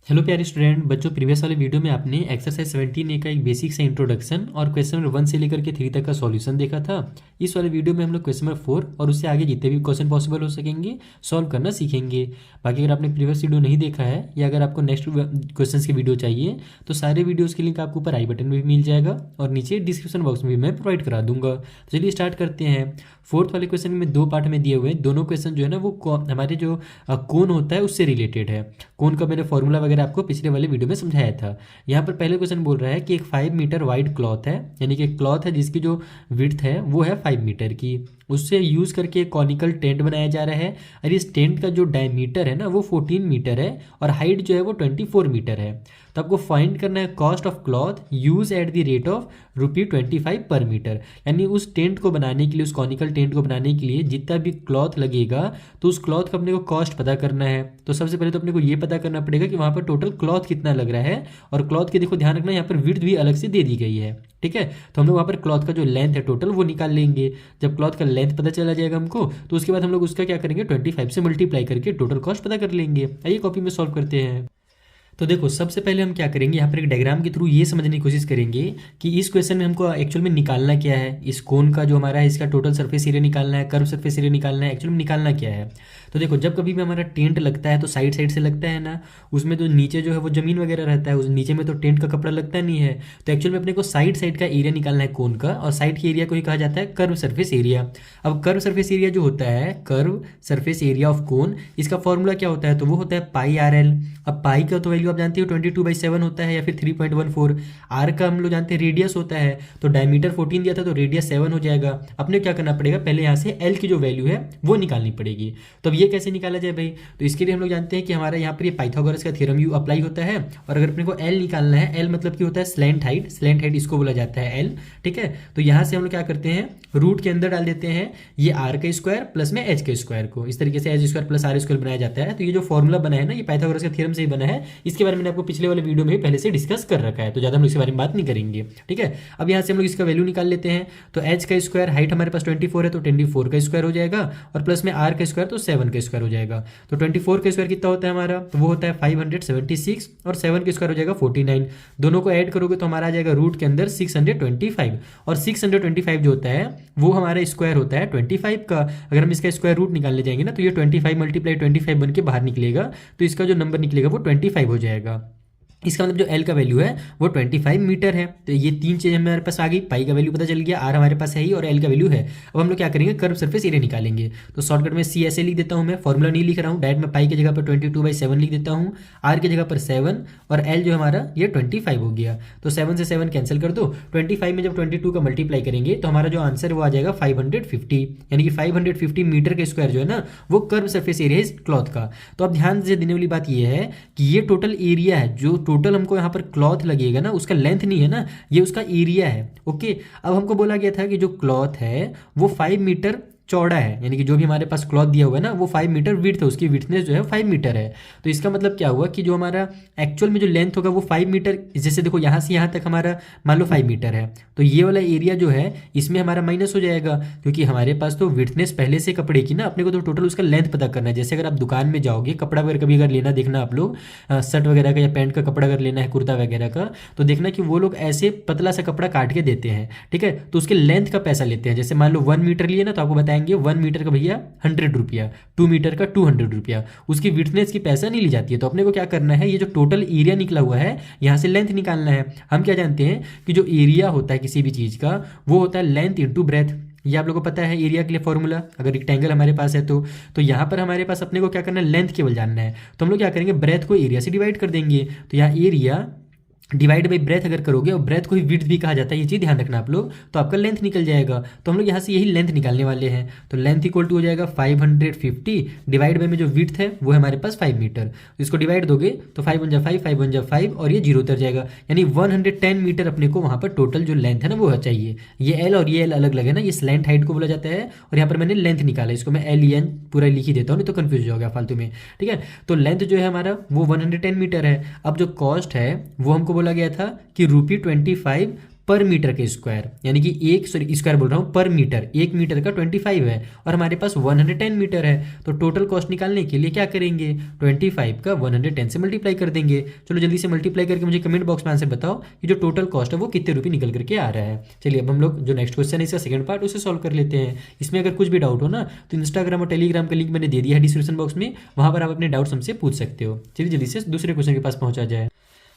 Hello प्यारे student बच्चों, previous वाले वीडियो में आपने एक्सरसाइज 17A का एक बेसिक से इंट्रोडक्शन और क्वेश्चन नंबर 1 से लेकर के 3 तक का सॉल्यूशन देखा था। इस वाले वीडियो में हम लोग क्वेश्चन नंबर 4 और उससे आगे जितने भी क्वेश्चन पॉसिबल हो सकेंगे सॉल्व करना सीखेंगे। बाकी अगर आपने प्रीवियस वीडियो नहीं देखा है या अगर आपको नेक्स्ट क्वेश्चन की वीडियो चाहिए तो सारे वीडियोज़ के लिंक आपको ऊपर आई बटन में भी मिल जाएगा और नीचे डिस्क्रिप्शन बॉक्स में भी मैं प्रोवाइड करा दूंगा। तो चलिए स्टार्ट करते हैं। फोर्थ वाले क्वेश्चन में 2 पार्ट में दिए हुए हैं। दोनों क्वेश्चन जो है ना वो हमारे जो कोन होता है उससे रिलेटेड है। कोन का मैंने फॉर्मूला वगैरह आपको पिछले वाले वीडियो में समझाया था। यहाँ पर पहले क्वेश्चन बोल रहा है कि एक 5 मीटर वाइड क्लॉथ है, यानी कि क्लॉथ है जिसकी जो विड्थ है वो है 5 मीटर की। उससे यूज़ करके एक कॉनिकल टेंट बनाया जा रहा है और इस टेंट का जो डायमीटर है ना वो 14 मीटर है और हाइट जो है वो 24 मीटर है। तो आपको फाइंड करना है cost of cloth use at the rate of ₹25 पर मीटर। यानी उस टेंट को बनाने के लिए, उस कॉनिकल टेंट को बनाने के लिए जितना भी क्लॉथ लगेगा तो उस क्लॉथ का अपने को कॉस्ट पता करना है। तो सबसे पहले तो अपने को ये पता करना पड़ेगा कि वहाँ पर टोटल क्लॉथ कितना लग रहा है। और क्लॉथ के देखो ध्यान रखना, यहाँ पर विड्थ भी अलग से दे दी गई है। ठीक है, तो हम लोग वहाँ पर क्लॉथ का जो लेंथ है टोटल वो निकाल लेंगे। जब क्लॉथ का लेंथ पता चला जाएगा हमको तो उसके बाद हम लोग उसका क्या करेंगे, 25 से मल्टीप्लाई करके टोटल कॉस्ट पता कर लेंगे। आइए कॉपी में सॉल्व करते हैं। तो देखो सबसे पहले हम क्या करेंगे, यहाँ पर एक डायग्राम के थ्रू ये समझने की कोशिश करेंगे कि इस क्वेश्चन में हमको एक्चुअल में निकालना क्या है। इस कोन का जो हमारा है इसका टोटल सरफेस एरिया निकालना है, कर्व सरफेस एरिया निकालना है। एक्चुअल में निकालना क्या है, तो देखो जब कभी भी हमारा टेंट लगता है तो साइड साइड से लगता है ना, उसमें तो नीचे जो है वो जमीन वगैरह रहता है, उस नीचे में तो टेंट का कपड़ा लगता नहीं है। तो एक्चुअल में अपने को साइड साइड का एरिया निकालना है कोन का, और साइड के एरिया को ही कहा जाता है कर्व सरफेस एरिया। अब कर्व सरफेस एरिया जो होता है, curve surface area of cone, इसका फॉर्मूला क्या होता है, तो वो होता है πRL। अब पाई का तो वैल्यू आप जानते हो 22/7 होता है या फिर 3.14। आर का हम लोग जानते हैं रेडियस होता है, तो डायमीटर 14 दिया था तो रेडियस 7 हो जाएगा। अपने क्या करना पड़ेगा, पहले यहाँ से एल की जो वैल्यू है वो निकालनी पड़ेगी। तो अब ये कैसे निकाला जाए भाई, तो इसके लिए हम लोग जानते हैं कि हमारा यहाँ पर ये पाइथागोरस का थ्योरम यू अप्लाई होता है। और अगर अपने को एल निकालना है, एल मतलब कि होता है स्लैंट हाइट, स्लैंट हाइट इसको बोला जाता है एल। ठीक है, तो यहाँ से हम लोग क्या करते हैं, रूट के अंदर डाल देते हैं ये आर का स्क्वायर प्लस में एच के स्क्वायर को। इस तरीके से h square plus r square बनाया जाता है। तो ये जो फॉर्मूला बना है ना ये पाइथागोरस के थ्योरम से ही बना है। इसके बारे में मैंने आपको पिछले वाले वीडियो में पहले से डिस्कस कर रखा है, तो ज़्यादा हम इसके बारे में बात नहीं करेंगे। ठीक है, अब यहाँ से हम लोग इसका वैल्यू निकाल लेते हैं। तो एच का स्क्वायर, हाइट हमारे पास 24 है तो 24 का स्क्वायर हो जाएगा, और प्लस में आर का स्क्वायर तो 7 का स्क्वायर हो जाएगा। तो 24 का स्क्वायर कितना होता है हमारा, तो वो होता है 576, और 7 का स्क्वायर हो जाएगा 49। दोनों को ऐड करोगे तो हमारा आ जाएगा रूट के अंदर 625, और 625 जो होता है वो हमारा स्क्वायर होता है 25 का। अगर हम इसका स्क्वायर रूट निकालने जाएंगे ना तो ये 25 मल्टीप्लाई 25 बन के बाहर निकलेगा, तो इसका जो नंबर निकलेगा वो 25 हो जाएगा। इसका मतलब जो एल का वैल्यू है वो 25 मीटर है। तो ये तीन चीज़ हमारे पास आ गई, पाई का वैल्यू पता चल गया, आर हमारे पास है ही, और एल का वैल्यू है। अब हम लोग क्या करेंगे, कर्व सरफेस एरिया निकालेंगे। तो शॉर्टकट में सी ऐसे लिख देता हूँ, मैं फॉर्मूला नहीं लिख रहा हूँ, डायरेक्ट मैं पाई की जगह पर 22/7 लिख देता हूँ, आर की जगह पर 7, और एल जो हमारा ये 25 हो गया। तो 7 से 7 कैंसिल कर दो, 25 में जब 22 का मल्टीप्लाई करेंगे तो हमारा जो आंसर वो आ जाएगा 550, यानी कि 550 मीटर के स्क्वायर जो है ना वो कर्व सरफेस एरिया है इस क्लॉथ का। तो अब ध्यान से देने वाली बात ये है कि ये टोटल एरिया है, जो टोटल हमको यहाँ पर क्लॉथ लगेगा ना उसका लेंथ नहीं है ना, ये उसका एरिया है। ओके, अब हमको बोला गया था कि जो क्लॉथ है वो 5 मीटर चौड़ा है, यानी कि जो भी हमारे पास क्लॉथ दिया हुआ है ना वो 5 मीटर विड्थ है, उसकी विड्थनेस जो है 5 मीटर है। तो इसका मतलब क्या हुआ कि जो हमारा एक्चुअल में जो लेंथ होगा वो 5 मीटर, जैसे देखो यहाँ से यहाँ तक हमारा मान लो 5 मीटर है, तो ये वाला एरिया जो है इसमें हमारा माइनस हो जाएगा, क्योंकि हमारे पास तो विड्थनेस पहले से कपड़े की ना, अपने को तो टोटल उसका लेंथ पता करना है। जैसे अगर आप दुकान में जाओगे कपड़ा वगैरह कभी अगर लेना, देखना आप लोग शर्ट वगैरह का या पैंट का कपड़ा अगर लेना है, कुर्ता वगैरह का, तो देखना कि वो लोग ऐसे पतला सा कपड़ा काट के देते हैं। ठीक है, तो उसके लेंथ का पैसा लेते हैं। जैसे मान लो 1 मीटर लिए ना तो आपको बताएंगे 1 मीटर का भैया 100 रुपया, 2 मीटर का 200 रुपया, उसकी विड्थनेस की पैसा नहीं ली जाती है। तो अपने को क्या करना है, ये जो टोटल एरिया निकला हुआ है यहाँ से लेंथ निकालना है। हम क्या जानते हैं कि जो एरिया होता है किसी भी चीज़ का वो होता है लेंथ इंटू ब्रेथ। ये आप लोगों को पता है एरिया के लिए फॉर्मूला, अगर रेक्टेंगल हमारे पास है तो यहाँ पर हमारे पास अपने को क्या करना है, लेंथ केवल जानना है। तो हम लोग क्या करेंगे, ब्रेथ को एरिया से डिवाइड कर देंगे। तो यहाँ एरिया डिवाइड बाई ब्रेथ अगर करोगे, और ब्रेथ को ही विड्थ भी कहा जाता है, ये चीज़ ध्यान रखना आप लोग, तो आपका लेंथ निकल जाएगा। तो हम लोग यहाँ से यही लेंथ निकालने वाले हैं। तो लेंथ इक्वल टू हो जाएगा 550 डिवाइड बाई में जो विड्थ है वो है हमारे पास 5 मीटर, इसको डिवाइड दोगे तो 5 1 जा 5, 5 1 जा 5, और ये 0 उतर जाएगा, यानी 110 मीटर अपने को वहाँ पर टोटल जो लेंथ है ना वो चाहिए। ये एल और ये एल अलग अलग है ना, ये स्लैंट हाइट को बोला जाता है, और यहाँ पर मैंने लेंथ निकाला, इसको मैं एल एन पूरा लिख ही देता हूँ, नहीं तो कन्फ्यूज हो गया फालतू में। ठीक है, तो लेंथ जो है हमारा वो 110 मीटर है। अब जो कॉस्ट है वो हमको बोला गया था कि ₹25 पर मीटर के स्क्वायर, यानी कि एक स्क्वायर बोल रहा हूँ पर मीटर, 1 मीटर का 25 है और हमारे पास 110 मीटर है। तो टोटल कॉस्ट निकालने के लिए क्या करेंगे, 25 का 110 से मल्टीप्लाई कर देंगे। चलो जल्दी से मल्टीप्लाई करके मुझे कमेंट बॉक्स में आंसर बताओ कि जो टोटल कॉस्ट है वो कितने रुपये निकल करके आ रहा है। चलिए अब हम लोग जो नेक्स्ट क्वेश्चन है इसका सेकंड पार्ट उसे सॉल्व कर लेते हैं। इसमें अगर कुछ भी डाउट हो ना तो इंस्टाग्राम और टेलीग्राम का लिंक मैंने दे दिया है डिस्क्रिप्शन बॉक्स में, वहाँ पर आप अपने डाउट्स हमसे पूछ सकते हो। चलिए जल्दी से दूसरे क्वेश्चन के पास पहुंचा जाए।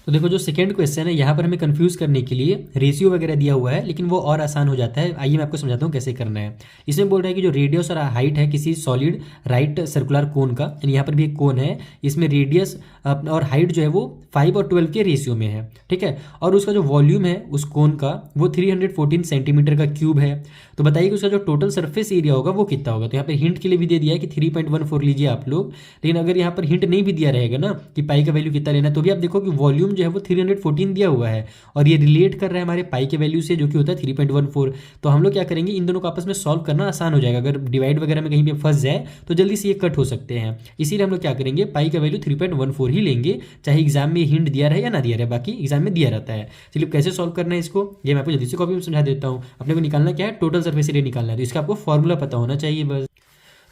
तो देखो जो सेकंड क्वेश्चन है यहाँ पर हमें कंफ्यूज करने के लिए रेशियो वगैरह दिया हुआ है, लेकिन वो और आसान हो जाता है। आइए मैं आपको समझाता हूँ कैसे करना है। इसमें बोल रहा है कि जो रेडियस और हाइट है किसी सॉलिड राइट सर्कुलर कोन का, यानी यहाँ पर भी एक कोन है, इसमें रेडियस और हाइट जो है वो 5 और 12 के रेशियो में है, ठीक है। और उसका जो वॉल्यूम है उस कोन का वो 314 सेंटीमीटर का क्यूब है। तो बताइए कि उसका जो टोटल सरफेस एरिया होगा वो कितना होगा। तो यहाँ पे हिंट के लिए भी दे दिया है कि 3.14 लीजिए आप लोग, लेकिन अगर यहाँ पर हिंट नहीं भी दिया रहेगा ना कि पाई का वैल्यू कितना लेना, तो भी आप देखो कि वॉल्यूम जो है वो 314 दिया हुआ है और ये रिलेट कर रहा है हमारे पाई के वैल्यू से जो कि होता है 3.14। तो हम लोग क्या करेंगे, इन दोनों को आपस में सॉल्व करना आसान हो जाएगा। अगर डिवाइड वगैरह में कहीं पे फंस जाए तो जल्दी से ये कट हो सकते हैं। इसीलिए हम लोग क्या करेंगे, पाई का वैल्यू 3.14 ही लेंगे, चाहे एग्जाम में हिंट दिया रहे या ना दिया रहे, बाकी एग्जाम में दिया रहता है। चलिए कैसे सॉल्व करना है इसको, ये मैं आपको जल्दी से कॉपी में समझा देता हूँ। अपने को निकालना क्या है, टोटल सरफेस एरिया निकालना है। तो इसका आपको फॉर्मूला पता होना चाहिए बस।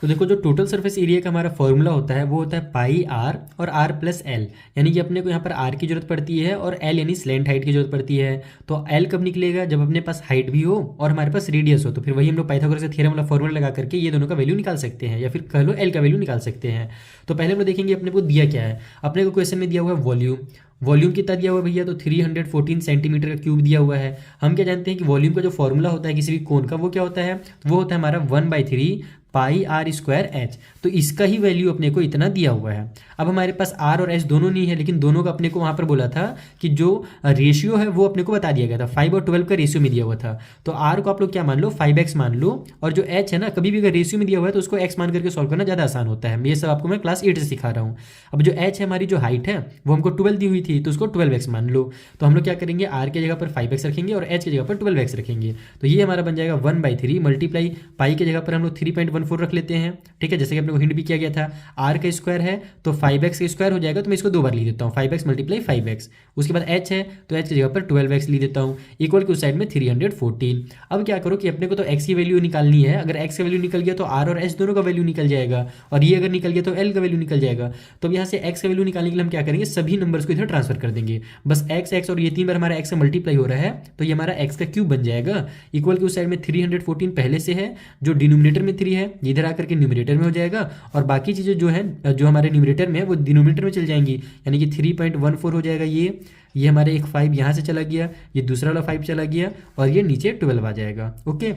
तो देखो जो टोटल सरफेस एरिया का हमारा फॉर्मूला होता है वो होता है पाई आर और आर प्लस एल, यानी कि अपने को यहाँ पर आर की जरूरत पड़ती है और एल यानी स्लैंट हाइट की जरूरत पड़ती है। तो एल कब निकलेगा, जब अपने पास हाइट भी हो और हमारे पास रेडियस हो। तो फिर वही हम लोग पाइथागोरस का थ्योरम वाला फॉर्मूला लगा करके ये दोनों का वैल्यू निकाल सकते हैं, या फिर कह लो एल का वैल्यू निकाल सकते हैं। तो पहले हम लोग देखेंगे अपने को दिया क्या है। अपने को क्वेश्चन में दिया हुआ है वॉल्यूम। वॉल्यूम कितना दिया हुआ है भैया, तो 314 सेंटीमीटर का क्यूब दिया हुआ है। हम क्या जानते हैं कि वॉल्यूम का जो फॉर्मूला होता है किसी भी कोन का वो क्या होता है, वो होता है हमारा 1/3 पाई आर स्क्वायर एच। तो इसका ही वैल्यू अपने को इतना दिया हुआ है। अब हमारे पास आर और एच दोनों नहीं है, लेकिन दोनों का अपने को वहाँ पर बोला था कि जो रेशियो है वो अपने को बता दिया गया था, 5 और 12 का रेशियो में दिया हुआ था। तो आर को आप लोग क्या मान लो, 5x मान लो, और जो एच है ना कभी भी अगर रेशियो में दिया हुआ है तो उसको एक्स मान करके सॉल्व करना ज़्यादा आसान होता है। ये सब आपको मैं क्लास 8 से सिखा रहा हूँ। अब जो एच है हमारी जो हाइट है वो हमको 12 दी हुई थी, तो उसको 12x मान लो। तो हम लोग क्या करेंगे, आर की जगह पर 5x रखेंगे और एच की जगह पर 12x रखेंगे। तो ये हमारा बन जाएगा 1/3 मल्टीप्लाई पाई की जगह पर हम लोग 3.14 रख लेते हैं, ठीक है, जैसे कि अपने को हिंट भी किया गया था। आर का स्क्वायर है तो 5x का स्क्वायर हो जाएगा, तो मैं इसको 2 बार लिख देता हूँ, 5x मल्टीप्लाई 5x। उसके बाद h है तो h की जगह पर 12x लिख देता हूँ, इक्वल की उस साइड में 314। अब क्या करो कि अपने को तो x की वैल्यू निकालनी है। अगर x का वैल्यू निकल गया तो r और h दोनों का वैल्यू निकल जाएगा, और ये अगर निकल गया तो l का वैल्यू निकल जाएगा। तो अब यहाँ से x का वैल्यू निकालने के लिए हम क्या करेंगे, सभी नंबर्स को इधर ट्रांसफर कर देंगे। बस x और ये 3 बार हमारा x से मल्टीप्लाई हो रहा है तो ये हमारा x का क्यूब बन जाएगा, इक्वल की उस साइड में 314 पहले से है, जो डिनोमिनेटर में 3 है इधर आकर के न्यूमरेटर में हो जाएगा, और बाकी चीज़ें जो है जो हमारे न्यूमरेटर में है वो डिनोमिनेटर में चल जाएंगी, यानी कि 3.14 हो जाएगा। ये हमारे एक 5 यहाँ से चला गया, ये दूसरा वाला 5 चला गया, और ये नीचे 12 आ जाएगा। ओके,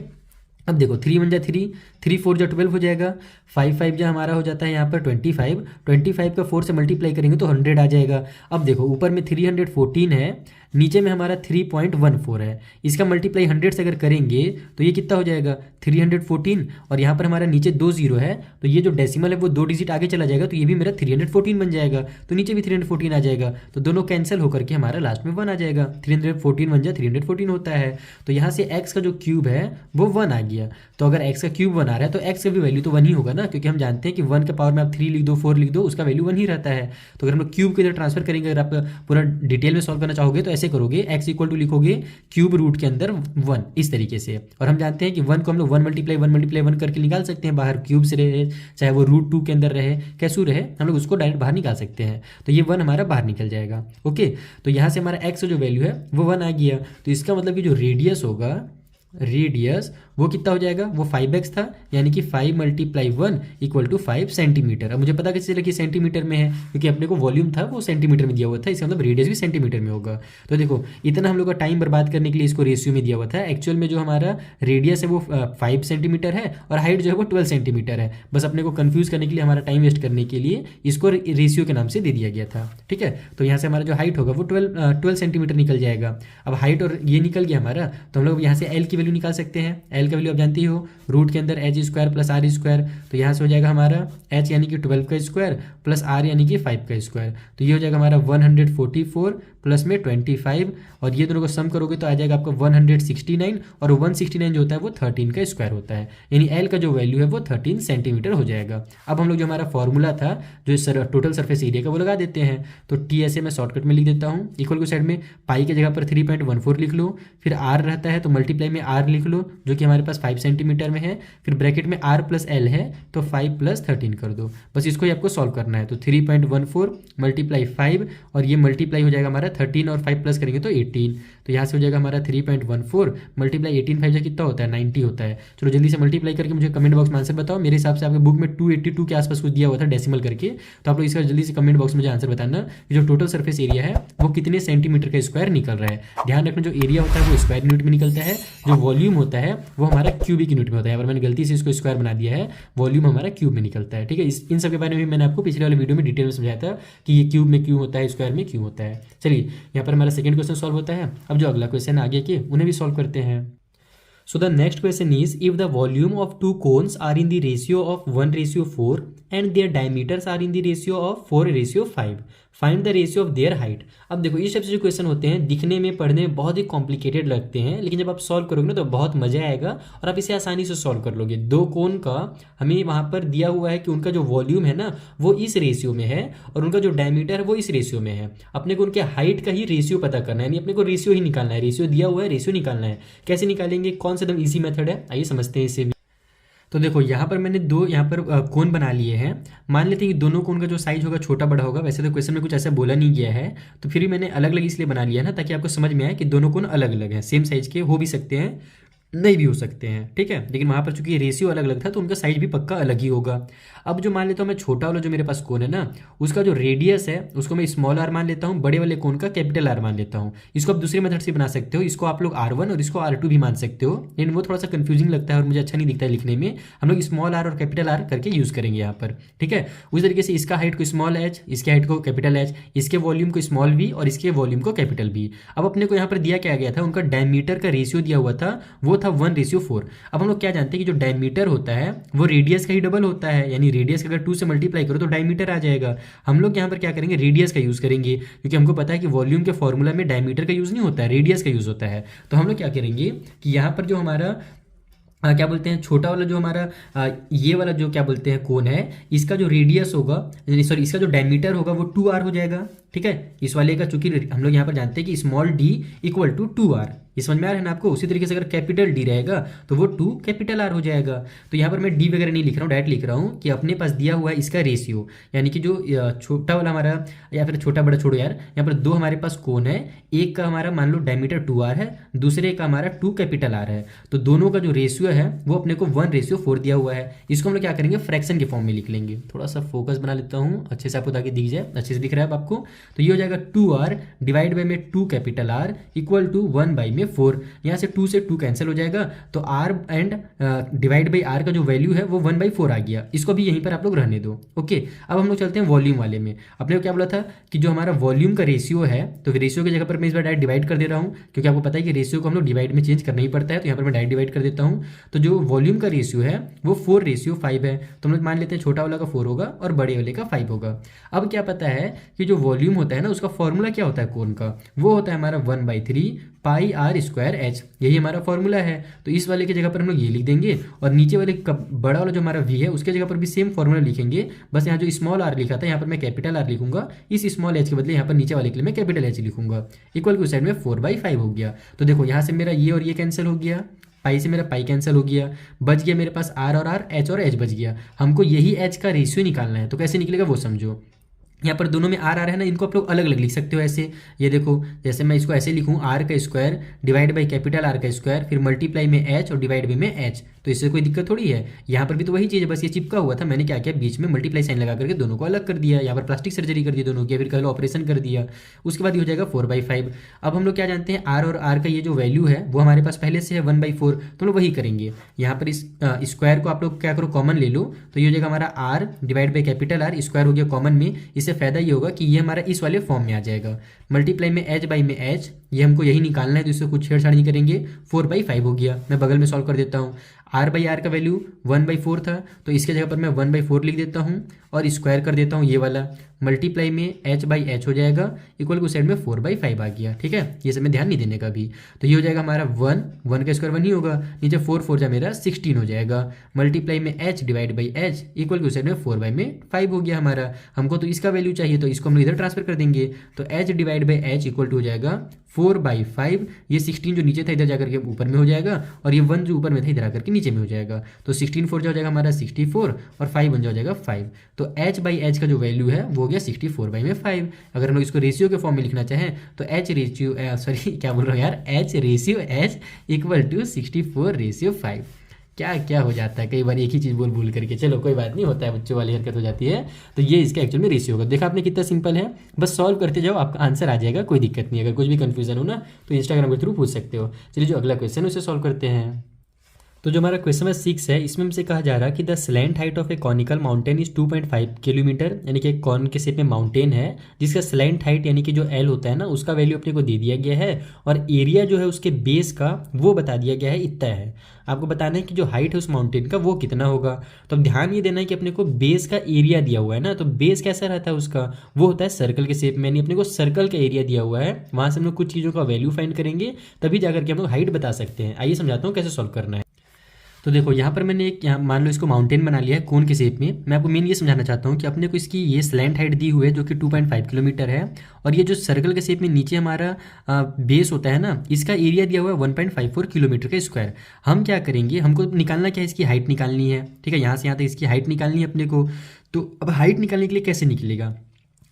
अब देखो 3 1 जा 3, 3 4 जा 12 हो जाएगा, 5 5 जा हमारा हो जाता है यहाँ पर 25, 25 का 4 से मल्टीप्लाई करेंगे तो 100 आ जाएगा। अब देखो ऊपर में 314 है, नीचे में हमारा 3.14 है, इसका मल्टीप्लाई 100 से अगर करेंगे तो ये कितना हो जाएगा 314, और यहाँ पर हमारा नीचे 2 0 है तो ये जो डेसिमल है वो 2 डिजिट आगे चला जाएगा, तो ये भी मेरा 314 बन जाएगा, तो नीचे भी 314 आ जाएगा, तो दोनों कैंसिल होकर के हमारा लास्ट में 1 आ जाएगा। 314 बन जाए 314 होता है। तो यहाँ से x का जो क्यूब है वो 1 आ गया। तो अगर x का क्यूब 1 आ रहा है तो x का भी वैल्यू तो 1 ही होगा ना, क्योंकि हम जानते हैं कि 1 के पावर में आप 3 लिख दो 4 लिख दो उसका वैल्यू 1 ही रहता है। तो अगर हम लोग क्यूब को इधर ट्रांसफर करेंगे, अगर आप पूरा डिटेल में सॉल्व करना चाहोगे तो ऐसे करोगे, x इक्वल टू लिखोगे क्यूब रूट के अंदर 1 इस तरीके से। और हम जानते हैं कि 1 को हम लोग 1 मल्टीप्लाई 1 करके निकाल सकते हैं बाहर, क्यूब से रहे चाहे वो रूट 2 के अंदर रहे कैसू रहे, हम लोग उसको डायरेक्ट बाहर निकाल सकते हैं। तो ये 1 हमारा बाहर निकल जाएगा। ओके, तो यहाँ से हमारा x जो वैल्यू है वो 1 आ गया। तो इसका मतलब कि जो रेडियस होगा, रेडियस वो कितना हो जाएगा, वो 5x था, यानी कि 5 मल्टीप्लाई 1 इक्वल टू 5 सेंटीमीटर। अब मुझे पता कैसे चला कि सेंटीमीटर में है, क्योंकि अपने को वॉल्यूम था वो सेंटीमीटर में दिया हुआ था, इसका मतलब रेडियस भी सेंटीमीटर में होगा। तो देखो इतना हम लोग का टाइम बर्बाद करने के लिए इसको रेशियो में दिया हुआ था। एक्चुअल में जो हमारा रेडियस है वो 5 सेंटीमीटर है और हाइट जो है वो 12 सेंटीमीटर है। बस अपने को कन्फ्यूज़ करने के लिए, हमारा टाइम वेस्ट करने के लिए इसको रेशियो के नाम से दे दिया गया था, ठीक है। तो यहाँ से हमारा जो हाइट होगा वो 12 सेंटीमीटर निकल जाएगा। अब हाइट और ये निकल गया हमारा, तो हम लोग यहाँ से एल की वैल्यू निकाल सकते हैं। एल का वैल्यू आप जानती हो, रूट के अंदर h square plus r square. तो यहाँ से हो जाएगा हमारा h यानी कि 12 का स्क्वायर प्लस r यानी कि 5 का स्क्वायर। तो ये हो जाएगा हमारा 144 प्लस में 25 और ये दोनों को सम करोगे तो आ जाएगा आपका 169 और 169 जो होता है वो 13 का स्क्वायर होता है, यानी एल का जो वैल्यू है वो 13 सेंटीमीटर हो जाएगा। अब हम लोग जो हमारा फॉर्मूला था जो टोटल सरफेस एरिया का वो लगा देते हैं। तो टी ऐसे मैं शॉर्टकट में लिख देता हूँ, इक्वल को साइड में पाई की जगह पर 3.14 लिख लो, फिर आर रहता है तो मल्टीप्लाई में आर लिख लो जो कि हमारे पास 5 सेंटीमीटर में है, फिर ब्रैकेट में आर प्लस एल है तो 5 + 13 कर दो। बस इसको ही आपको सॉल्व करना है। तो 3.14 मल्टीप्लाई 5 और ये मल्टीप्लाई हो जाएगा हमारा 13 और 5 प्लस करेंगे तो 18। तो यहाँ से हो जाएगा हमारा 3.14 मल्टीप्लाई 18 5 कितना होता है 90 होता है। चलो जल्दी से मल्टीप्लाई करके मुझे कमेंट बॉक्स में आंसर बताओ। मेरे हिसाब से आपके बुक में 282 के आसपास कुछ दिया हुआ था डेसिमल करके, तो आप लोग इसका जल्दी से कमेंट बॉक्स में मुझे आंसर बताना कि जो टोटल सरफेस एरिया है वो कितने सेंटीमीटर का स्क्वायर निकल रहा है। ध्यान रखना जो एरिया होता है वो स्क्वायर यूनिट में निकलता है, जो वॉल्यूम होता है वो हमारा क्यूबिक यूनिट में होता है। पर मैंने गलती से इसको स्क्वायर बना दिया है, वॉल्यूम हमारा क्यूब में निकलता है। ठीक है, इन सब के बारे में भी मैंने आपको पिछले वाले वीडियो में डिटेल में समझाया था कि ये क्यूब में क्यों होता है, स्क्वायर में क्यों होता है। चलिए यहाँ पर हमारा सेकंड क्वेश्चन सॉल्व होता है। अब जो अगला क्वेश्चन आगे के उन्हें भी सॉल्व करते हैं। So the next question is, if the volume of two cones are in the ratio of 1:4 and their diameters are in the ratio of 4:5, find the ratio of their height। अब देखो इस type से जो question होते हैं दिखने में पढ़ने में बहुत ही कॉम्प्लिकेटेड लगते हैं, लेकिन जब आप सॉल्व करोगे ना तो बहुत मजा आएगा और आप इसे आसानी से सॉल्व कर लोगे। दो कोन का हमें वहाँ पर दिया हुआ है कि उनका जो वॉल्यूम है ना वो इस रेशियो में है और उनका जो डायमीटर है वो इस रेशियो में है। अपने को उनके हाइट का ही रेशियो पता करना है, यानी अपने को रेशियो ही निकालना है। रेशियो दिया हुआ है, रेशियो निकालना है। कैसे निकालेंगे, कौन सा एकदम ईजी मेथड है, आइए समझते हैं इसे भी। तो देखो यहाँ पर मैंने दो यहाँ पर कोन बना लिए हैं। मान लेते हैं कि दोनों कोन का जो साइज होगा छोटा बड़ा होगा। वैसे तो क्वेश्चन में कुछ ऐसा बोला नहीं गया है, तो फिर भी मैंने अलग अलग इसलिए बना लिया ना ताकि आपको समझ में आए कि दोनों कोन अलग अलग हैं। सेम साइज के हो भी सकते हैं, नहीं भी हो सकते हैं, ठीक है, लेकिन वहाँ पर चूंकि रेशियो अलग अलग था तो उनका साइज भी पक्का अलग ही होगा। अब जो मान लेता हूँ मैं छोटा वाला जो मेरे पास कोन है ना उसका जो रेडियस है उसको मैं स्मॉल आर मान लेता हूँ, बड़े वाले कोन का कैपिटल आर मान लेता हूँ। इसको आप दूसरे मेथड से बना सकते हो, इसको आप लोग R1 और इसको R2 भी मान सकते हो, लेकिन वो थोड़ा सा कंफ्यूजिंग लगता है और मुझे अच्छा नहीं दिखता है लिखने में। हम लोग स्मॉल आर और कैपिटल आर करके यूज करेंगे यहाँ पर, ठीक है। उस तरीके से इसका हाइट को स्मॉल एच, इसके हाइट को कैपिटल एच, इसके वॉल्यूम को स्मॉल वी और इसके वॉल्यूम को कैपिटल बी। अब अपने को यहाँ पर दिया क्या गया था, उनका डायमीटर का रेशियो दिया हुआ था, वो था 1:4। अब हम लोग क्या जानते हैं कि जो डायमीटर होता है वो रेडियस का ही डबल होता है, यानी रेडियस का अगर 2 से मल्टीप्लाई करो तो डायमीटर आ जाएगा। हम लोग यहाँ पर क्या करेंगे, रेडियस का यूज करेंगे, क्योंकि हमको पता है कि वॉल्यूम के फॉर्मूला में डायमीटर का यूज नहीं होता है, रेडियस का यूज होता है। तो हम लोग क्या करेंगे कि यहाँ पर जो हमारा क्या बोलते हैं छोटा वाला जो हमारा ये वाला जो क्या बोलते हैं कोन है, इसका जो रेडियस होगा, सॉरी इसका जो डायमीटर होगा वो 2r हो जाएगा, ठीक है। इस वाले का चूंकि हम लोग यहाँ पर जानते हैं कि स्मॉल d = 2r, ये समझ में आ रहा है ना आपको। उसी तरीके से अगर कैपिटल D रहेगा तो वो 2 कैपिटल R हो जाएगा। तो यहाँ पर मैं D वगैरह नहीं लिख रहा हूँ, डायरेक्ट लिख रहा हूँ कि अपने पास दिया हुआ है इसका रेशियो, यानी कि जो छोटा वाला हमारा, या फिर छोटा बड़ा छोड़ो यार, यहाँ पर दो हमारे पास कोन है, एक का हमारा मान लो डायमीटर 2r है, दूसरे का हमारा 2 कैपिटल R है। तो दोनों का जो रेशियो है वो अपने को 1:4 दिया हुआ है। इसको हम लोग क्या करेंगे, फ्रैक्शन के फॉर्म में लिख लेंगे। थोड़ा सा फोकस बना लेता हूँ अच्छे से आपको ताकि दिख जाए, अच्छे से दिख रहा है आपको। तो ये हो जाएगा 2r डिवाइड बाई में 2 कैपिटल R इक्वल टू 1/4। यहाँ से 2 से 2 कैंसिल हो जाएगा, तो r and divide by r का जो वैल्यू है वो 1/4 आ गया। इसको भी यहीं पर आप लोग रहने दो, ओके। अब हम लोग चलते हैं वॉल्यूम वाले में। अपने को क्या बोला था कि जो हमारा वॉल्यूम का रेशियो है, तो रेशियो की जगह पर मैं इस बार डायरेक्ट डिवाइड कर दे रहा हूँ, क्योंकि आपको पता है कि रेशियो को हम लोग डिवाइड में चेंज करना ही पड़ता है। तो यहाँ पर मैं डायरेक्ट डिवाइड कर देता हूँ। तो जो वॉल्यूम का रेशियो है वो 4:5 है। तो हम लोग मान लेते हैं छोटा वाला का 4 होगा और बड़े वाले का 5 होगा। अब क्या पता है कि जो वॉल्यूम होता है ना उसका फॉर्मूला क्या होता है कोन का, वो होता है हमारा 1/3 पाई r²h, यही हमारा फॉर्मूला है। तो इस वाले की जगह पर हम लोग ये लिख देंगे और नीचे वाले बड़ा वाला जो हमारा v है उसके जगह पर भी सेम फॉर्मूला लिखेंगे। बस यहाँ जो स्मॉल r लिखा था यहाँ पर मैं कैपिटल R लिखूंगा, इस स्मॉल h के बदले यहाँ पर नीचे वाले के लिए मैं कैपिटल H लिखूंगा। इक्वल की साइड में 4/5 हो गया। तो देखो यहाँ से मेरा ये और ये कैंसिल हो गया, पाई से मेरा पाई कैंसिल हो गया, बच गया मेरे पास r और r, h और h बच गया। हमको यही h का रेशियो निकालना है। तो कैसे निकलेगा वो समझो। यहाँ पर दोनों में आर है ना, इनको आप लोग अलग अलग लिख सकते हो ऐसे। ये देखो जैसे मैं इसको ऐसे लिखूँ, r² divide by capital R², फिर मल्टीप्लाई में h और डिवाइड बाई में h। तो इससे कोई दिक्कत थोड़ी है। यहाँ पर भी तो वही चीज़ है, बस ये चिपका हुआ था, मैंने क्या किया बीच में मल्टीप्लाई साइन लगा करके दोनों को अलग कर दिया। यहाँ पर प्लास्टिक सर्जरी कर दी दोनों की, फिर कल ऑपरेशन कर दिया। उसके बाद ये हो जाएगा 4/5। अब हम लोग क्या जानते हैं, r और r का ये जो वैल्यू है वो हमारे पास पहले से है 1/4, तो हम लोग वही करेंगे। यहाँ पर इस स्क्वायर को आप लोग क्या करो, कॉमन ले लो। तो ये हो जाएगा हमारा r divide by capital R, square हो गया कॉमन में। इससे फायदा ये होगा कि ये हमारा इस वाले फॉर्म में आ जाएगा। मल्टीप्लाई में h बाई में h, ये हमको यही निकालना है, तो इससे कुछ छेड़छाड़ नहीं करेंगे। 4/5 हो गया। मैं बगल में सॉल्व कर देता हूँ। r/r का वैल्यू 1/4 था, तो इसके जगह पर मैं 1/4 लिख देता हूँ और स्क्वायर कर देता हूँ ये वाला। मल्टीप्लाई में h/h हो जाएगा, इक्वल को साइड में 4/5 आ गया। ठीक है, ये सब में ध्यान नहीं देने का भी। तो ये हो जाएगा हमारा 1 का स्क्वायर 1 ही होगा, नीचे 4 जा मेरा 16 हो जाएगा। मल्टीप्लाई में h/h इक्वल को साइड में 4/5 हो गया हमारा। हमको तो इसका वैल्यू चाहिए, तो इसको हम इधर ट्रांसफर कर देंगे। तो h/h इक्वल टू हो जाएगा 4/5। ये 16 जो नीचे था इधर जाकर के ऊपर में हो जाएगा, और ये 1 जो ऊपर में था इधर आकर के नीचे में हो जाएगा। तो 16 4 जो हो जाएगा हमारा 64, और 5 1 जो हो जाएगा 5। तो h/h का जो वैल्यू है वो हो गया 64/5। अगर हम लोग इसको रेशियो के फॉर्म में लिखना चाहें तो क्या बोल रहा हूँ यार, h/h इक्वल टू 64/5। क्या क्या हो जाता है कई बार एक ही चीज़ बोल बोल करके। चलो कोई बात नहीं, होता है, बच्चों वाली हरकत हो जाती है। तो ये इसका एक्चुअल में रेशियो होगा। देखा आपने कितना सिंपल है, बस सॉल्व करते जाओ, आपका आंसर आ जाएगा, कोई दिक्कत नहीं। अगर कुछ भी कंफ्यूजन हो ना तो इंस्टाग्राम के थ्रू पूछ सकते हो। चलिए जो अगला क्वेश्चन है उसे सॉल्व करते हैं। तो जो हमारा क्वेश्चन नंबर 6 है, इसमें हमसे कहा जा रहा है कि the slant height of A conical mountain is 2.5 kilometre, यानी कि एक कॉन के शेप में माउंटेन है जिसका स्लैंट हाइट यानी कि जो एल होता है ना उसका वैल्यू अपने को दे दिया गया है, और एरिया जो है उसके बेस का वो बता दिया गया है, इतना है। आपको बताना है कि जो हाइट है उस माउंटेन का वो कितना होगा। तो अब ध्यान ये देना है कि अपने को बेस का एरिया दिया हुआ है ना, तो बेस कैसा रहता है उसका, वो होता है सर्कल के शेप में, यानी अपने को सर्कल का एरिया दिया हुआ है, वहाँ से हम लोग कुछ चीज़ों का वैल्यू फाइंड करेंगे, तभी जाकर के हम लोग हाइट बता सकते हैं। आइए समझाता हूँ कैसे सॉल्व करना है। तो देखो यहाँ पर मैंने एक, यहाँ मान लो इसको माउंटेन बना लिया है कोन के शेप में। मैं आपको मेन ये समझाना चाहता हूँ कि अपने को इसकी ये स्लैंट हाइट दी हुई है जो कि 2.5 किलोमीटर है, और ये जो सर्कल के शेप में नीचे हमारा बेस होता है ना, इसका एरिया दिया हुआ है 1.54 किलोमीटर का स्क्वायर। हम क्या करेंगे, हमको निकालना क्या है, इसकी हाइट निकालनी है। ठीक है, यहाँ से यहाँ तक इसकी हाइट निकालनी है अपने को। तो अब हाइट निकालने के लिए कैसे निकलेगा,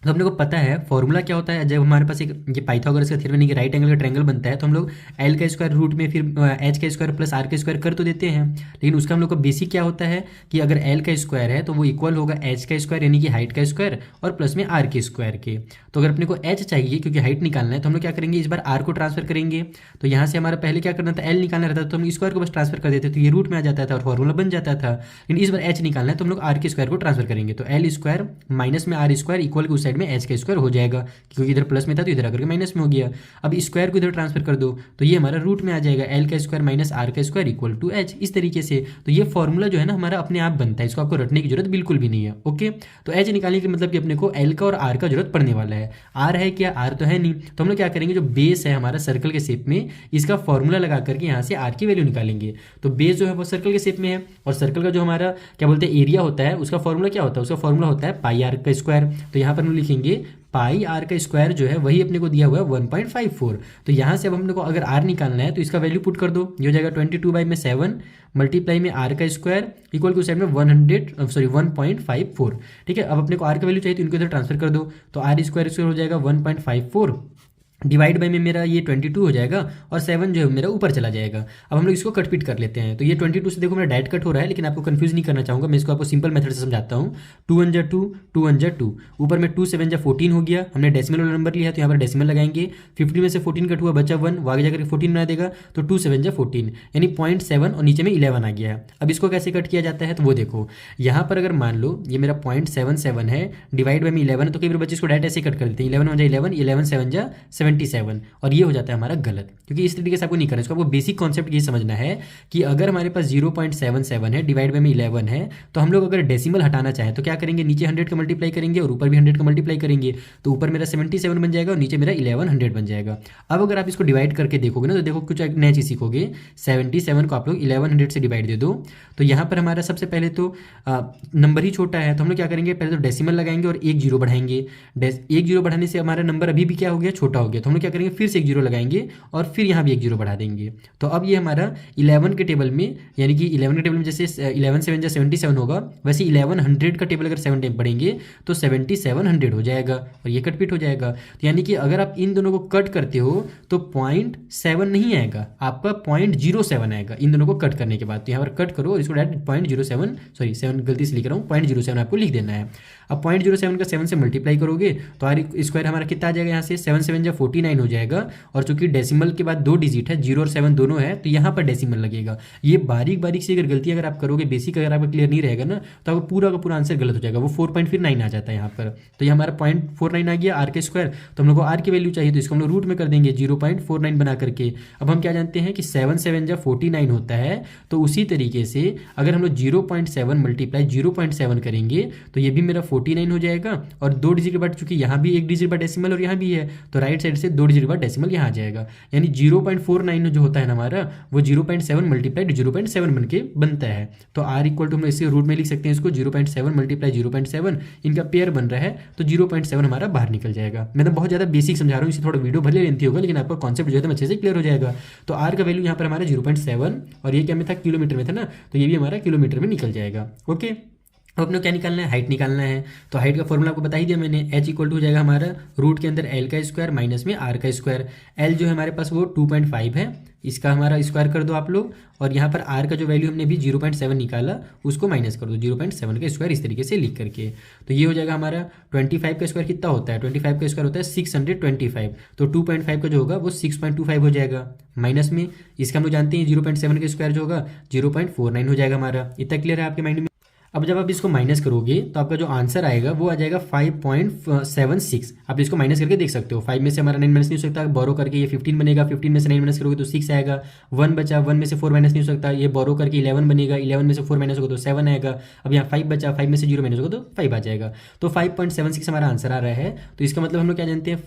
तो अपने को पता है फॉर्मूला क्या होता है। जब हमारे पास एक ये पाइथागोरस का थ्योरम यानी कि राइट एंगल का ट्रायंगल बनता है, तो हम लोग एल का स्क्वायर रूट में फिर एच का स्क्वायर प्लस आर का स्क्वायर कर तो देते हैं, लेकिन उसका हम लोग का बेसिक क्या होता है कि अगर एल का स्क्वायर है तो वो इक्वल होगा एच का स्क्वायर यानी कि हाइट का स्क्वायर और प्लस में आर के स्क्वायर के। तो अगर अपने को एच चाहिए क्योंकि हाइट निकालना है, तो हम लोग क्या करेंगे, इस बार आर को ट्रांसफर करेंगे। तो यहाँ से हमारा पहले क्या करना था, एल निकालना रहता था, तो हम स्क्वायर को बस ट्रांसफर कर देते, तो ये रूट में आ जाता था और फॉर्मूला बन जाता था। लेकिन इस बार एच निकालना है तो हम लोग आर के स्क्वायर को ट्रांसफर करेंगे, तो एल स्क्वायर माइनस में आर स्क्वायर इक्वल के उस साइड में एच का स्क्वायर हो जाएगा, क्योंकि इधर प्लस में था तो इधर आकर के माइनस में हो गया। अब स्क्वायर को इधर ट्रांसफर कर दो तो ये हमारा रूट में आ जाएगा, एल का स्क्वायर माइनस आर का स्क्वायर इक्वल टू एच, इस तरीके से। तो ये फॉर्मूला जो है ना हमारा अपने आप बनता है, इसको आपको रटने की जरूरत बिल्कुल भी नहीं है। ओके, तो एच निकालने के मतलब कि अपने को एल का और आर का जरूरत पड़ने वाला है। आर है क्या, आर तो है नहीं, तो हम लोग क्या करेंगे, जो बेस है हमारा सर्कल के शेप में, इसका फॉर्मूला लगा करके यहाँ से आर की वैल्यू निकालेंगे। तो बेस जो है वो सर्कल के शेप में है, और सर्कल का जो हमारा क्या बोलते हैं एरिया होता है, उसका फॉर्मूला क्या होता है, उसका फॉर्मूला होता है पाई आर का स्क्वायर। तो यहाँ पर हम लिखेंगे पाई आर का स्क्वायर जो है वही अपने को दिया हुआ है 1.54। तो यहाँ से अब हम लोग को अगर आर निकालना है तो इसका वैल्यू पुट कर दो, ये हो जाएगा 22/7 मल्टीप्लाई में आर का स्क्वायर इक्वल टू साइड में 154। ठीक है, अब अपने को आर का वैल्यू चाहिए तो इनको इधर ट्रांसफर कर दो, तो आर स्क्वायर हो जाएगा 1.54 डिवाइड बाई में मेरा ये 22 हो जाएगा, और 7 जो है मेरा ऊपर चला जाएगा। अब हम लोग इसको कट पीट कर लेते हैं, तो ये 22 से देखो मेरा डायरेक्ट कट हो रहा है, लेकिन आपको कंफ्यूज नहीं करना चाहूँगा, मैं इसको आपको सिंपल मेथड से समझाता हूँ। 2 1 जा 2, 2 1 जा 2, ऊपर में 2 7 जा 14 हो गया। हमने डेसिमल वाला नंबर लिया तो यहाँ पर डेसिमल लगाएंगे, 50 में से 14 कट हुआ बचा 1, आगे जाकर 14 बना देगा, तो 2 7 जा 14 यानी 0.7 और नीचे में 11 आ गया है। अब इसको कैसे कट किया जाता है, तो वो देखो यहाँ पर अगर मान लो ये मेरा 0.77 है, डिवाइड बाई में 11 है, तो कई बार बच्चे इसको डायरेक्ट ऐसे कट कर देते हैं, 11 1 जा 11, 11 7 जा 77, और ये हो जाता है हमारा गलत, क्योंकि इस तरीके से आपको नहीं करना। इसको आपको बेसिक कॉन्सेप्ट ये समझना है कि अगर हमारे पास 0.77 है, डिवाइड बाई में 11 है, तो हम लोग अगर डेसिमल हटाना चाहें तो क्या करेंगे, नीचे 100 का मल्टीप्लाई करेंगे और ऊपर भी 100 का मल्टीप्लाई करेंगे, तो ऊपर मेरा 77 बन जाएगा और नीचे मेरा 1100 बन जाएगा। अब अगर आप इसको डिवाइड करके देखोगे ना, तो देखो कुछ एक नया चीज़ सीखोगे। 77 को आप लोग 1100 से डिवाइड दे दो, तो यहाँ पर हमारा सबसे पहले तो नंबर ही छोटा है, तो हम लोग क्या करेंगे, पहले तो डेसिमल लगाएंगे और एक जीरो बढ़ाएंगे। एक जीरो बढ़ाने से हमारा नंबर अभी भी क्या हो गया, छोटा हो गया, तो हम लोग क्या करेंगे, फिर से एक जीरो लगाएंगे और फिर यहाँ भी एक जीरो बढ़ा देंगे। तो अब ये हमारा 11 के टेबल में, यानी कि 11 के टेबल में जैसे 11 7 जा 77 होगा, वैसे 1100 का टेबल अगर 7 टाइम पढ़ेंगे तो 7700 हो जाएगा, और ये कट पिट हो जाएगा। तो यानी कि अगर आप इन दोनों को कट करते हो तो 0.7 नहीं आएगा, आपका 0.07 आएगा इन दोनों को कट करने के बाद। तो यहाँ पर कट करो और इसको डायरेक्ट 0.07, सॉरी 7 गलती से लिख रहा हूँ, 0.07 आपको लिख देना है। अब 0.07 का 7 से मल्टीप्लाई करोगे तो आर स्क्वायर हमारा कितना आ जाएगा, यहाँ से 7 7 जा 49 हो जाएगा। और चूंकि डेसिमल के बाद 2 डिजिट है, 0 और 7 दोनों है, तो यहाँ पर डेसिमल लगेगा। ये बारीक बारीक से अगर गलती अगर आप करोगे, बेसिक अगर आपका क्लियर नहीं रहेगा ना, तो आपका पूरा का पूरा आंसर गलत हो जाएगा। वो 4.9 आ जाता है यहाँ पर। तो ये हमारा 0.49 आ गया आर के स्क्वायर। तो हम लोग को आर की वैल्यू चाहिए, तो इसको हम लोग रूट में कर देंगे 0.49 बना करके। अब हम क्या जानते हैं कि 7 7 जब 49 होता है, तो उसी तरीके से अगर हम लोग 0.7 मल्टीप्लाई 0.7 करेंगे तो ये भी मेरा 49 हो जाएगा। और 2 डिजिट के बाद चूंकि यहाँ भी 1 डिजिट बाद डेसिमल और यहाँ भी है, तो राइट साइड से 2 डिजिट बाद डेसिमल यहाँ आ जाएगा। यानी 0.49 जो होता है ना हमारा, वो 0.7 मल्टीप्लाई 0.7 बन के बनता है। तो आर इक्वल टू हम इसे रूट में लिख सकते हैं, इसको 0.7 मल्टीप्लाई 0.7, इनका पेयर बन रहा है, तो 0.7 हमारा बाहर निकल जाएगा। मैं तो बहुत ज़्यादा बेसिक समझा रहा हूँ, इसे थोड़ा वीडियो भले लेंथी होगा, लेकिन आपका कॉन्सेप्ट जो है अच्छे से क्लियर हो जाएगा। तो आर का वैल्यू यहाँ पर हमारा 0.7, और ये क्या में था, किलोमीटर में था ना, तो ये भी हमारा किलोमीटर में निकल जाएगा। ओके, अब अपने को क्या निकालना है, हाइट निकालना है। तो हाइट का फॉर्मूला आपको बता ही दिया मैंने, h इक्वल टू हो जाएगा हमारा रूट के अंदर l का स्क्वायर माइनस में r का स्क्वायर। l जो है हमारे पास वो 2.5 है, इसका हमारा स्क्वायर कर दो आप लोग, और यहाँ पर r का जो वैल्यू हमने भी 0.7 निकाला उसको माइनस कर दो 0.7 का स्क्वायर, इस तरीके से लिख करके। तो ये हो जाएगा हमारा 25 का स्क्वायर कितना होता है, 25 का स्क्वायर होता है 625। तो 2.5 का जो होगा वो 6.25 हो जाएगा, माइनस में इसका हम लोग जानते हैं 0.7 का स्क्वायर जो होगा 0.49 हो जाएगा हमारा। इतना क्लियर है आपके माइंड में। अब जब आप इसको माइनस करोगे तो आपका जो आंसर आएगा वो आ जाएगा 5.76। आप इसको माइनस करके देख सकते हो, 5 में से हमारा 9 माइनस नहीं हो सकता, बोरो करके ये 15 बनेगा, 15 में से 9 माइनस करोगे तो 6 आएगा। 1 बचा, 1 में से 4 माइनस नहीं हो सकता, ये बोरो करके 11 बनेगा, 11 में से 4 माइनस होगा तो 7 आएगा। अब यहाँ 5 बचा, 5 में से 0 माइनस होगा तो 5 आ जाएगा। तो 5.76 हमारा आंसर आ रहा है। तो इसका मतलब हम लोग क्या जानते हैं,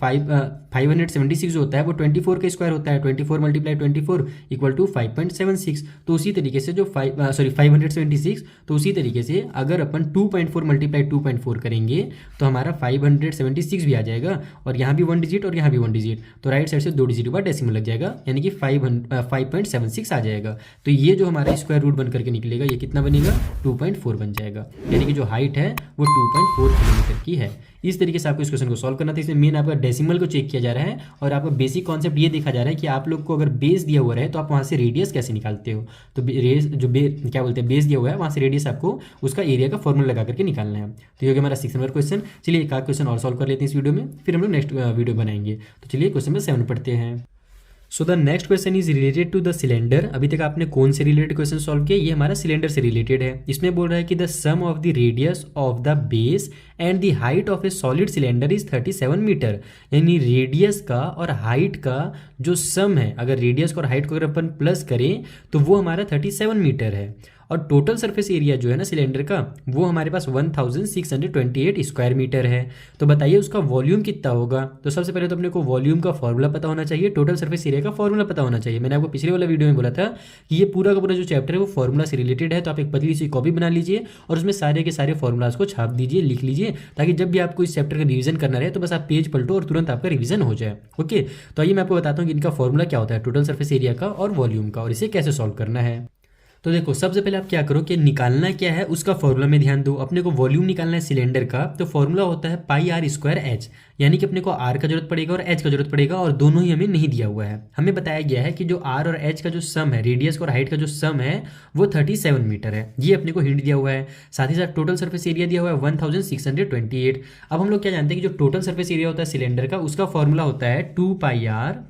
576 जो होता है वो 24 का स्क्वायर होता है, 24 मल्टीप्लाई 24 इक्वल टू 5.76। तो उसी तरीके से जो 576, तो उसी तरीके से अगर अपन 2.4 मल्टीप्लाई 2.4 करेंगे तो हमारा 576 भी आ जाएगा, और यहाँ भी 1 डिजिट और यहाँ भी 1 डिजिट, तो राइट साइड से 2 डिजिट के बाद डेसिमल लग जाएगा, यानी कि 5.76 आ जाएगा। तो ये जो हमारा स्क्वायर रूट बन करके निकलेगा, ये कितना बनेगा, 2.4 बन जाएगा, यानी कि जो हाइट है वो 2.4 किलोमीटर की है। इस तरीके से आपको इस क्वेश्चन को सॉल्व करना था। इसमें मेन आपका डेसिमल को चेक किया जा रहा है, और आपका बेसिक कॉन्सेप्ट ये देखा जा रहा है कि आप लोग को अगर बेस दिया हुआ है तो आप वहाँ से रेडियस कैसे निकालते हो। तो क्या बोलते हैं, बेस दिया हुआ है, वहाँ से रेडियस आपको उसका एरिया का फॉर्मूला लगा करके निकालना है। तो ये हो गया हमारा 6 नंबर क्वेश्चन। चलिए एक आध क्वेश्चन और सॉल्व कर लेते हैं इस वीडियो में, फिर हम लोग नेक्स्ट वीडियो बनाएंगे। तो चलिए क्वेश्चन में 7 पढ़ते हैं। So the next question is related to the cylinder. अभी तक आपने कौन से रिलेटेड क्वेश्चन सॉल्व किया, ये हमारा सिलेंडर से रिलेटेड है। इसमें बोल रहा है कि the sum of the radius of the base and the height of a solid cylinder is 37 metre. यानी रेडियस का और हाइट का जो सम है, अगर रेडियस का और हाइट को अगर अपन प्लस करें तो वो हमारा 37 मीटर है। और टोटल सरफेस एरिया जो है ना सिलेंडर का, वो हमारे पास 1628 स्क्वायर मीटर है। तो बताइए उसका वॉल्यूम कितना होगा। तो सबसे पहले तो अपने को वॉल्यूम का फॉर्मूला पता होना चाहिए, टोटल सरफेस एरिया का फॉर्मूला पता होना चाहिए। मैंने आपको पिछले वाला वीडियो में बोला था कि ये पूरा का पूरा जो चैप्टर है वो फॉर्मूला से रिलेटेड है। तो आप एक पतली सी कॉपी बना लीजिए और उसमें सारे के सारे फॉर्मूलाज को छाप दीजिए, लिख लीजिए, ताकि जब भी आपको इस चैप्टर का रिवीजन करना रहे तो बस आप पेज पलटो और तुरंत आपका रिवीजन हो जाए। ओके, तो आइए मैं आपको बताता हूँ कि इनका फॉर्मूला क्या होता है, टोटल सरफेस एरिया का और वॉल्यूम का, और इसे कैसे सॉल्व करना है। तो देखो सबसे पहले आप क्या करो कि निकालना क्या है उसका फॉर्मूला में ध्यान दो। अपने को वॉल्यूम निकालना है सिलेंडर का, तो फॉर्मूला होता है पाई आर स्क्वायर एच, यानी कि अपने को आर का जरूरत पड़ेगा और एच का जरूरत पड़ेगा, और दोनों ही हमें नहीं दिया हुआ है। हमें बताया गया है कि जो आर और एच का जो सम है, रेडियस और हाइट का जो सम है वो 37 मीटर है, ये अपने को हिंट दिया हुआ है। साथ ही साथ टोटल सर्फेस एरिया दिया हुआ है 1628। अब हम लोग क्या जानते हैं कि जो टोटल सर्फेस एरिया होता है सिलेंडर का, उसका फॉर्मूला होता है 2 पाई आर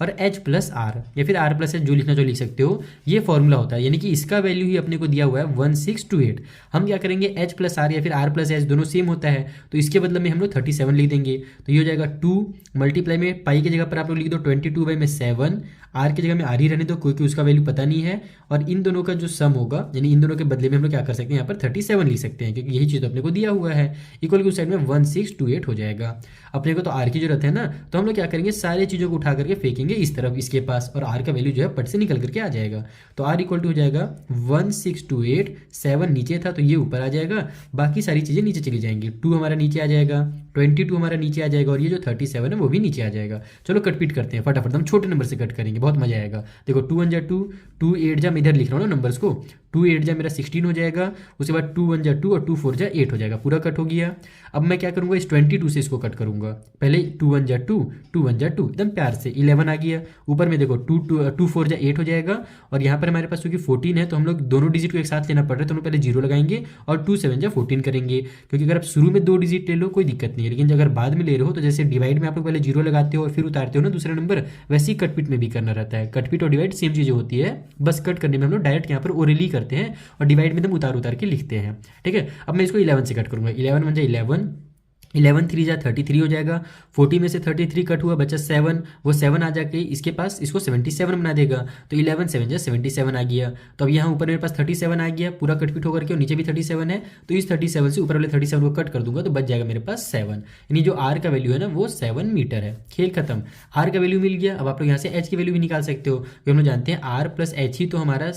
और h प्लस आर, या फिर r प्लस एच, जो लिखना जो लिख सकते हो, ये फॉर्मूला होता है। यानी कि इसका वैल्यू ही अपने को दिया हुआ है 1628। हम क्या करेंगे, h प्लस आर या फिर r प्लस एच दोनों सेम होता है, तो इसके बदले में हम लोग 37 लिख देंगे। तो ये हो जाएगा 2 मल्टीप्लाई में पाई की जगह पर आप लोग लिख दो 22/7, आर की जगह में आर ही रहने दो क्योंकि उसका वैल्यू पता नहीं है, और इन दोनों का जो सम होगा, यानी इन दोनों के बदले में हम लोग क्या कर सकते हैं, यहाँ पर 37 लिख सकते हैं, क्योंकि यही चीज़ अपने को दिया हुआ है। इक्वल की उस साइड में 1628 हो जाएगा। अपने को तो आर की जरूरत है ना, तो हम लोग क्या करेंगे, सारी चीज़ों को उठा करके फेंकेंगे इस तरफ इसके पास, और आर का वैल्यू जो है पट से निकल करके आ जाएगा। तो आर इक्वल टू हो जाएगा 1628, 7 नीचे था तो ये ऊपर आ जाएगा, बाकी सारी चीज़ें नीचे चली जाएंगी। 2 हमारा नीचे आ जाएगा, 22 हमारा नीचे आ जाएगा, और ये जो 37 है वो भी नीचे आ जाएगा। चलो कट पीट करते हैं फटाफट, हम छोटे नंबर से कट करेंगे, बहुत मजा आएगा। देखो 2 1 जा 2, 2 8 जा, मैं इधर लिख रहा हूँ ना नंबर्स को, टू एट जा मेरा 16 हो जाएगा, उसके बाद 2 1 जा 2 और 2 4 जा 8 हो जाएगा, पूरा कट हो गया। अब मैं क्या करूँगा, इस 22 से इसको कट करूँगा, पहले 2 1 जा 2, 2 1 जा 2, एकदम प्यार से 11 आ गया। ऊपर में देखो 2 4 जा 8 हो जाएगा, और यहाँ पर हमारे पास क्योंकि 14 है तो हम लोग दोनों डिजिट को एक साथ लेना पड़ रहा है, तो हम लोग पहले जीरो लगाएंगे और 2 7 जा 14 करेंगे, क्योंकि अगर आप शुरू में 2 डिजिट ले लो कोई दिक्कत नहीं है, लेकिन अगर बाद में ले रहे हो तो जैसे डिवाइड में आप लोग पहले जीरो लगाते हो और फिर उतारते हो ना दूसरा नंबर, वैसे ही कटपिट में भी करना रहता है। कटपिट और डिवाइड सेम चीज़ होती है, बस कट करने में हम लोग डायरेक्ट यहाँ पर ओरली करते हैं और डिवाइड में एकदम उतार उतार के लिखते हैं। ठीक है, अब मैं इसको 11 से कट करूँगा, 11 1 जा 11, 11 3 जा 33 हो जाएगा, 40 में से 33 कट हुआ, बचा 7, वो 7 आ जाके इसके पास इसको 77 बना देगा, तो 11 7 जा 77 आ गया। तो अब यहाँ ऊपर मेरे पास 37 आ गया, पूरा कट पिट होकर के, और नीचे भी 37 है, तो इस 37 से ऊपर वाले 37 को कट कर दूंगा तो बच जाएगा मेरे पास 7, यानी जो आर का वैल्यू है ना वो 7 मीटर है। खेल खत्म, आर का वैल्यू मिल गया। अब आप लोग यहाँ से एच की वैल्यू भी निकाल सकते हो, क्योंकि हम लोग जानते हैं आर प्लस एच ही तो हमारा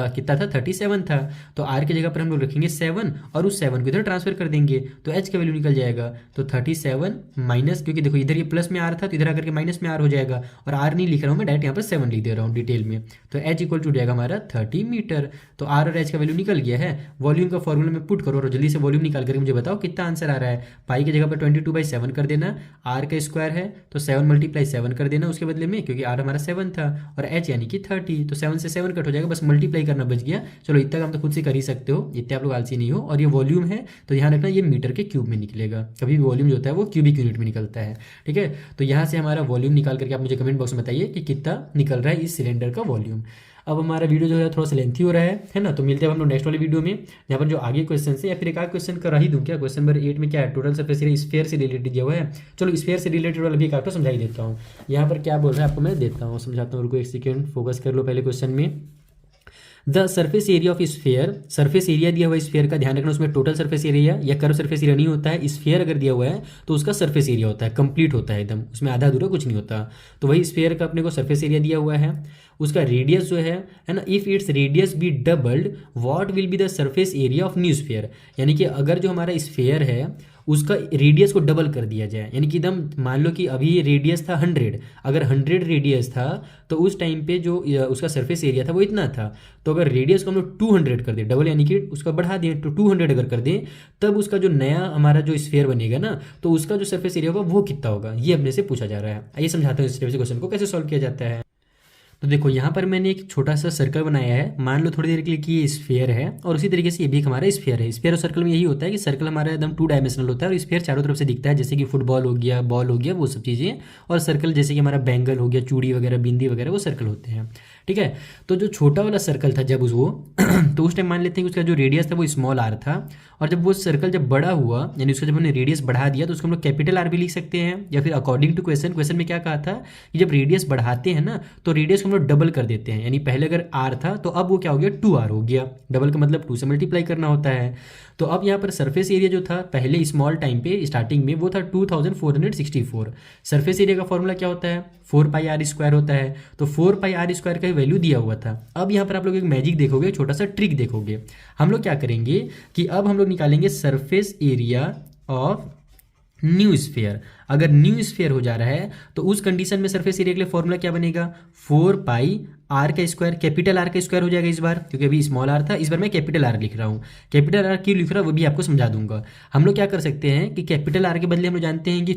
कितना था, 37 था, तो आर की जगह पर हम लोग रखेंगे 7 और उस 7 को इधर ट्रांसफर कर देंगे तो एच का वैल्यू निकल जाएगा। तो 37 माइनस, क्योंकि देखो इधर ये प्लस में आर था तो इधर आकर के माइनस में आर हो जाएगा, और आर नहीं लिख रहा हूँ मैं, डायरेक्ट यहाँ पर 7 लिख दे रहा हूँ डिटेल में, तो एच इक्वल टू जाएगा हमारा 30 मीटर। तो आर और एच का वैल्यू निकल गया है। वॉल्यूम का फॉर्मूला में पुट करो और जल्दी से वॉल्यूम निकाल करके मुझे बताओ कितना आंसर आ रहा है। पाई की जगह पर 22/7 कर देना, आर का स्क्वायर है तो 7 × 7 कर देना उसके बदले में, क्योंकि आर हमारा 7 था और एच यानी कि 30, तो 7 से 7 कट हो जाएगा, बस मल्टीप्लाई करना बच गया। चलो इतना काम तो खुद से कर ही सकते हो, इतने आप लोग आलसी नहीं हो। और ये वॉल्यूम है तो ध्यान रखना ये मीटर के क्यूब में निकलेगा, कभी भी वॉल्यूम जो होता है वो क्यूबिक यूनिट में निकलता है। ठीक है, तो यहाँ से हमारा वॉल्यूम निकाल करके आप मुझे कमेंट बॉक्स में बताइए कि कितना निकल रहा है इस सिलेंडर का वॉल्यूम। अब हमारा वीडियो जो है थोड़ा सा लेंथी हो रहा है ना, तो मिलते हैं हम लोग नेक्स्ट वाली वीडियो में, जहाँ पर जो आगे क्वेश्चन है, या फिर एक आध क्वेश्चन कर ही दूँ क्या। क्वेश्चन नंबर 8 में क्या है, टोटल सरफेस एरिया स्फीयर से रिलेटेड दिया हुआ है। चलो स्फीयर से रिलेटेड वाला भी एक आपको समझा ही देता हूँ। यहाँ पर क्या बोल रहा है आपको मैं देता हूँ, समझाता हूँ, रुको एक सेकेंड, फोकस कर लो पहले क्वेश्चन में। The surface area of sphere, surface area दिया हुआ है स्फीयर का, ध्यान रखना उसमें टोटल सरफेस एरिया या कर्व सरफेस एरिया नहीं होता है। स्फीयर अगर दिया हुआ है तो उसका सरफेस एरिया होता है, कंप्लीट होता है एकदम, उसमें आधा अधूरा कुछ नहीं होता। तो वही स्फीयर का अपने को सरफेस एरिया दिया हुआ है, उसका रेडियस जो है ना, if its radius B doubled what will be the surface area of new sphere, यानी कि अगर जो हमारा स्फीयर है उसका रेडियस को डबल कर दिया जाए, यानी कि एकदम मान लो कि अभी रेडियस था 100, अगर 100 रेडियस था तो उस टाइम पे जो उसका सरफेस एरिया था वो इतना था, तो अगर रेडियस को हम लोग 200 कर दें, डबल यानी कि उसका बढ़ा दें, तो 200 अगर कर दें, तब उसका जो नया हमारा जो स्फीयर बनेगा ना, तो उसका जो सरफेस एरिया होगा वो कितना होगा, ये अपने से पूछा जा रहा है। आइए समझाता हूँ इस तरह से क्वेश्चन को कैसे सॉल्व किया जाता है। तो देखो यहाँ पर मैंने एक छोटा सा सर्कल बनाया है, मान लो थोड़ी देर के लिए कि ये स्फीयर है, और उसी तरीके से ये भी एक हमारा स्फीयर है। स्फीयर और सर्कल में यही होता है कि सर्कल हमारा एकदम 2 डायमेंशनल होता है और स्फीयर चारों तरफ से दिखता है, जैसे कि फुटबॉल हो गया, बॉल हो गया, वो सब चीज़ें, और सर्कल जैसे कि हमारा बैंगल हो गया, चूड़ी वगैरह, बिंदी वगैरह, वो सर्कल होते हैं। ठीक है, तो जो छोटा वाला सर्कल था जब वो तो उस टाइम मान लेते हैं कि उसका जो रेडियस था वो स्मॉल आर था, और जब वो सर्कल जब बड़ा हुआ, यानी उसका जब हमने रेडियस बढ़ा दिया, तो उसको हम लोग कैपिटल आर भी लिख सकते हैं, या फिर अकॉर्डिंग टू क्वेश्चन में क्या कहा था कि जब रेडियस बढ़ाते हैं ना तो रेडियस को हम लोग डबल कर देते हैं, यानी पहले अगर आर था तो अब वो क्या हो गया, 2r हो गया। डबल का मतलब 2 से मल्टीप्लाई करना होता है। तो अब यहाँ पर सरफेस एरिया जो था पहले स्मॉल टाइम पे स्टार्टिंग में वो था 2464। सरफेस एरिया का फॉर्मूला क्या होता है, 4πr² होता है, तो 4πr² का वैल्यू दिया हुआ था। अब यहाँ पर आप लोग एक मैजिक देखोगे, छोटा सा ट्रिक देखोगे। हम लोग क्या करेंगे कि अब हम लोग निकालेंगे surface area of new sphere. अगर न्यू स्फीयर हो जा रहा है तो उस कंडीशन में सरफेस एरिया के लिए फॉर्मूला क्या बनेगा, 4πr², कैपिटल आर का स्क्वायर हो जाएगा इस बार, क्योंकि अभी स्मॉल आर था, इस बार मैं कैपिटल आर लिख रहा हूँ। कैपिटल आर क्यों लिख रहा हूँ वो भी आपको समझा दूंगा। हम लोग क्या कर सकते हैं कि कैपिटल आर के बदले हम लोग जानते हैं कि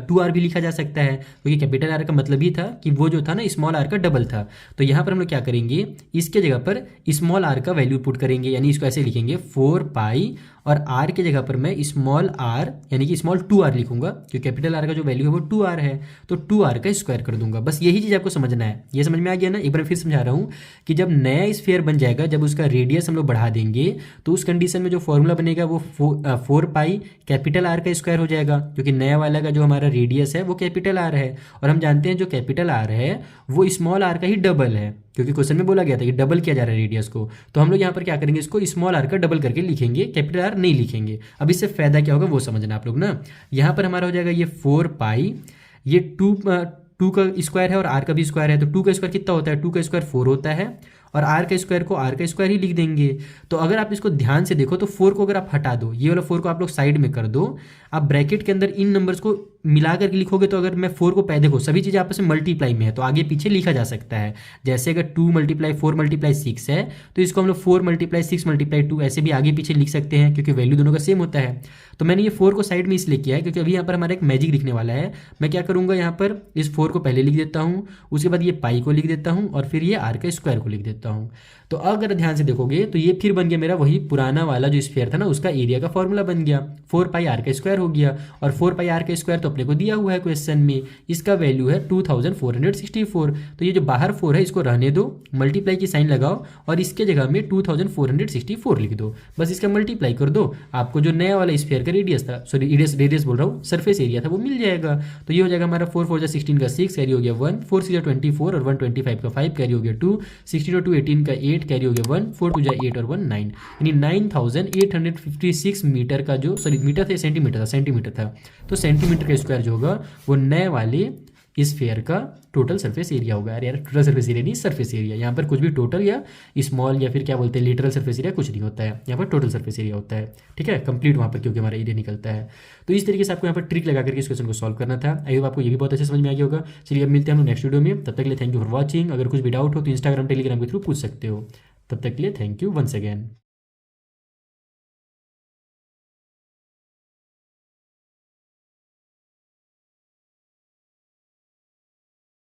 2r भी लिखा जा सकता है, क्योंकि कैपिटल आर का मतलब ही था कि वो जो था ना स्मॉल आर का डबल था। तो यहाँ पर हम लोग क्या करेंगे, इसके जगह पर स्मॉल आर का वैल्यू पुट करेंगे, यानी इसको ऐसे लिखेंगे 4π, और आर के जगह पर मैं स्मॉल आर यानी कि स्मॉल 2r लिखूंगा, क्योंकि कैपिटल आर का जो वैल्यू है वो 2r है, तो 2r का स्क्वायर कर दूंगा। बस यही चीज़ आपको समझना है। ये समझ में आ गया ना। एक बार फिर समझा रहा हूँ कि जब नया स्फीयर बन जाएगा, जब उसका रेडियस हम लोग बढ़ा देंगे, तो उस कंडीशन में जो फॉर्मूला बनेगा वो 4π कैपिटल आर का स्क्वायर हो जाएगा, क्योंकि नया वाला का जो हमारा रेडियस है वो कैपिटल आर है, और हम जानते हैं जो कैपिटल आर है वो स्मॉल आर का ही डबल है, क्योंकि क्वेश्चन में बोला गया था कि डबल किया जा रहा है रेडियस को। तो हम लोग यहाँ पर क्या करेंगे, इसको स्मॉल आर का डबल करके लिखेंगे, कैपिटल आर नहीं लिखेंगे। अब इससे फायदा क्या होगा वो समझना आप लोग ना। यहाँ पर हमारा हो जाएगा ये 4π, ये 2 का स्क्वायर है और आर का भी स्क्वायर है, तो 2 का स्क्वायर कितना होता है, 2 का स्क्वायर 4 होता है, और आर का स्क्वायर को आर का स्क्वायर ही लिख देंगे। तो अगर आप इसको ध्यान से देखो तो 4 को अगर आप हटा दो, ये वाला 4 को आप लोग साइड में कर दो, आप ब्रैकेट के अंदर इन नंबर्स को मिला करके लिखोगे तो अगर मैं 4 को देखो सभी चीज़ें आपस में मल्टीप्लाई में है तो आगे पीछे लिखा जा सकता है। जैसे अगर 2 × 4 × 6 है तो इसको हम लोग 4 × 6 × 2 ऐसे भी आगे पीछे लिख सकते हैं क्योंकि वैल्यू दोनों का सेम होता है। तो मैंने ये 4 को साइड में इसलिए किया है क्योंकि अभी यहाँ पर हमारा एक मैजिक दिखने वाला है। मैं क्या करूँगा, यहाँ पर इस 4 को पहले लिख देता हूँ, उसके बाद ये पाई को लिख देता हूँ और फिर ये आर का स्क्वायर को लिख देता हूँ। तो अगर ध्यान से देखोगे तो ये फिर बन गया मेरा वही पुराना वाला जो स्फीयर था ना उसका एरिया का फॉर्मूला बन गया, 4 पाई आर का स्क्वायर हो गया। और 4 पाई आर का स्क्वायर तो अपने को दिया हुआ है क्वेश्चन में, इसका वैल्यू है 2464। तो ये जो बाहर 4 है इसको रहने दो, मल्टीप्लाई की साइन लगाओ और इसके जगह में 2464 लिख दो, बस इसका मल्टीप्लाई कर दो, आपको जो नया वाला स्फीयर का रेडियस था, सॉरी रेडियस बोल रहा हूँ, सरफेस एरिया था, वो मिल जाएगा। तो ये हो जाएगा हमारा 4 4 16 का 6 कैरी हो गया 1, 4 6 24 और 125 का 5 कैरी हो गया 2, 16 और 2 18 का 8 कैरी हो गया 1, 4 2 8 और 1 9, यानी 9856 मीटर का जो, सॉरी मीटर था, सेंटीमीटर था। तो सेंटीमीटर का स्क्वायर जो होगा वो नए वाले इस फेयर का टोटल सरफेस एरिया होगा। यार टोटल सरफेस एरिया नहीं, सरफेस एरिया। यहाँ पर कुछ भी टोटल या स्मॉल या फिर क्या बोलते हैं लिटरल सरफेस एरिया कुछ नहीं होता है, यहाँ पर टोटल सरफेस एरिया होता है। ठीक है, कंप्लीट वहाँ पर क्योंकि हमारा एरिया निकलता है। तो इस तरीके से आपको यहाँ पर ट्रिक लगा करके इस क्वेश्चन को सॉल्व करना था। आई होप आपको ये भी बहुत अच्छे समझ में आ गया होगा। चलिए अब मिलते हैं हम नेक्स्ट वीडियो में, तब तक के लिए थैंक यू फॉर वॉचिंग। अगर कुछ भी डाउट हो तो इंस्टाग्राम टेलीग्राम के थ्रू पूछ सकते हो। तब तक के लिए थैंक यू वंस अगेन।